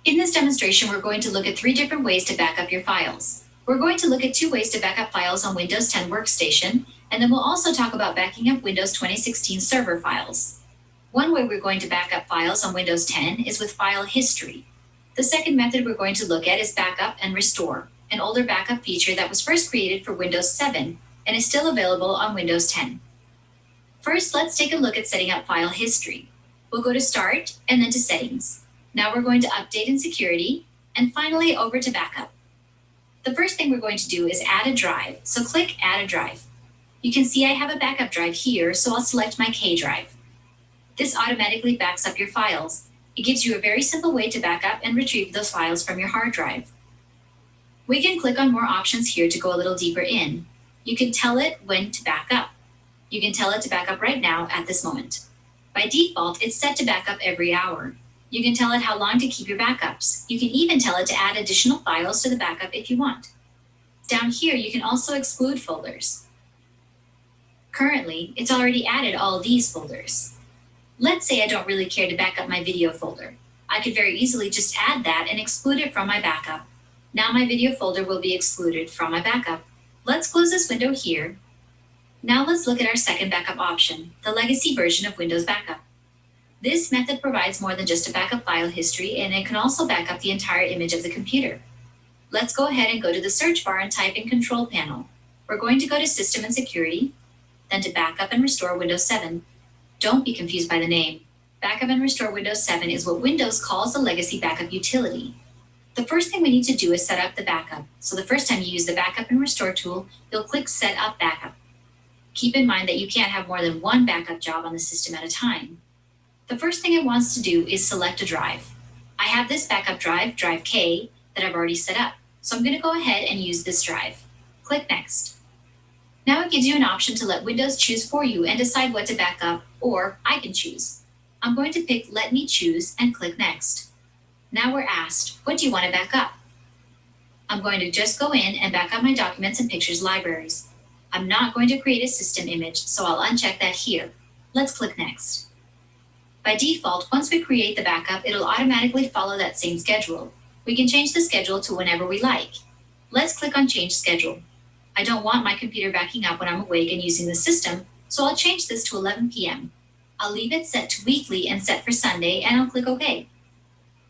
In this demonstration, we're going to look at 3 different ways to back up your files. We're going to look at 2 ways to back up files on Windows 10 Workstation, and then we'll also talk about backing up Windows 2016 server files. One way we're going to back up files on Windows 10 is with file history. The second method we're going to look at is backup and restore, an older backup feature that was first created for Windows 7 and is still available on Windows 10. First, let's take a look at setting up file history. We'll go to Start and then to Settings. Now we're going to Update and Security, and finally over to Backup. The first thing we're going to do is add a drive, so click Add a Drive. You can see I have a backup drive here, so I'll select my K drive. This automatically backs up your files. It gives you a very simple way to back up and retrieve those files from your hard drive. We can click on more options here to go a little deeper in. You can tell it when to back up. You can tell it to back up right now at this moment. By default, it's set to back up every hour. You can tell it how long to keep your backups. You can even tell it to add additional files to the backup if you want. Down here, you can also exclude folders. Currently, it's already added all these folders. Let's say I don't really care to back up my video folder. I could very easily just add that and exclude it from my backup. Now my video folder will be excluded from my backup. Let's close this window here. Now let's look at our second backup option, the legacy version of Windows Backup. This method provides more than just a backup file history, and it can also back up the entire image of the computer. Let's go ahead and go to the search bar and type in Control Panel. We're going to go to System and Security, then to Backup and Restore Windows 7. Don't be confused by the name. Backup and Restore Windows 7 is what Windows calls the legacy backup utility. The first thing we need to do is set up the backup. So the first time you use the Backup and Restore tool, you'll click Set Up Backup. Keep in mind that you can't have more than one backup job on the system at a time. The first thing it wants to do is select a drive. I have this backup drive, Drive K, that I've already set up. So I'm going to go ahead and use this drive. Click Next. Now it gives you an option to let Windows choose for you and decide what to back up, or I can choose. I'm going to pick Let Me Choose and click Next. Now we're asked, what do you want to back up? I'm going to just go in and back up my Documents and Pictures libraries. I'm not going to create a system image, so I'll uncheck that here. Let's click Next. By default, once we create the backup, it'll automatically follow that same schedule. We can change the schedule to whenever we like. Let's click on Change Schedule. I don't want my computer backing up when I'm awake and using the system, so I'll change this to 11 p.m. I'll leave it set to weekly and set for Sunday, and I'll click OK.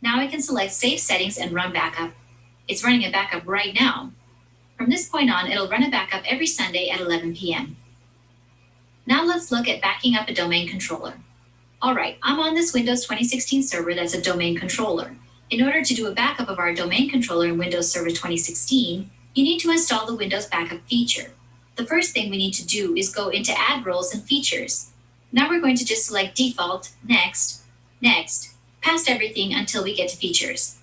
Now I can select Save Settings and Run Backup. It's running a backup right now. From this point on, it'll run a backup every Sunday at 11 p.m. Now let's look at backing up a domain controller. All right, I'm on this Windows 2016 server that's a domain controller. In order to do a backup of our domain controller in Windows Server 2016, you need to install the Windows Backup feature. The first thing we need to do is go into Add Roles and Features. Now we're going to just select Default, Next, Next, past everything until we get to Features.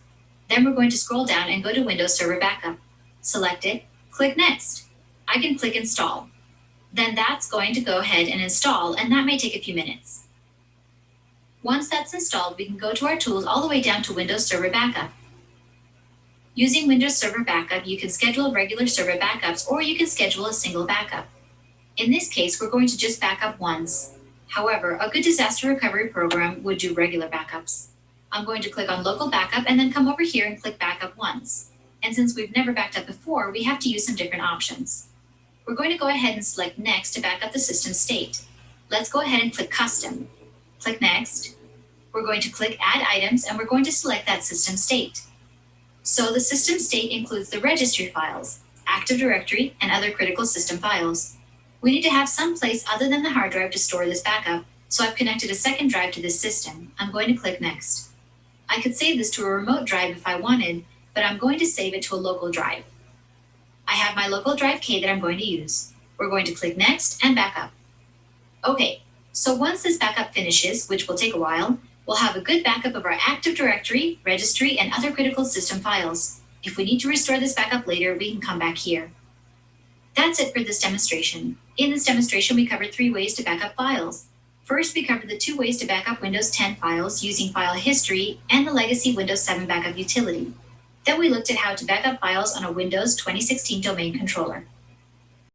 Then we're going to scroll down and go to Windows Server Backup. Select it, click Next. I can click Install. Then that's going to go ahead and install, and that may take a few minutes. Once that's installed, we can go to our tools all the way down to Windows Server Backup. Using Windows Server Backup, you can schedule regular server backups, or you can schedule a single backup. In this case, we're going to just back up once. However, a good disaster recovery program would do regular backups. I'm going to click on Local Backup and then come over here and click Backup once. And since we've never backed up before, we have to use some different options. We're going to go ahead and select Next to back up the system state. Let's go ahead and click Custom. Click Next. We're going to click Add Items, and we're going to select that system state. So the system state includes the registry files, Active Directory, and other critical system files. We need to have some place other than the hard drive to store this backup, so I've connected a second drive to this system. I'm going to click Next. I could save this to a remote drive if I wanted, but I'm going to save it to a local drive. I have my local drive K that I'm going to use. We're going to click Next and Backup. Okay, so once this backup finishes, which will take a while, we'll have a good backup of our Active Directory, registry, and other critical system files. If we need to restore this backup later, we can come back here. That's it for this demonstration. In this demonstration, we covered 3 ways to back up files. First, we covered the 2 ways to back up Windows 10 files using file history and the legacy Windows 7 backup utility. Then we looked at how to back up files on a Windows 2016 domain controller.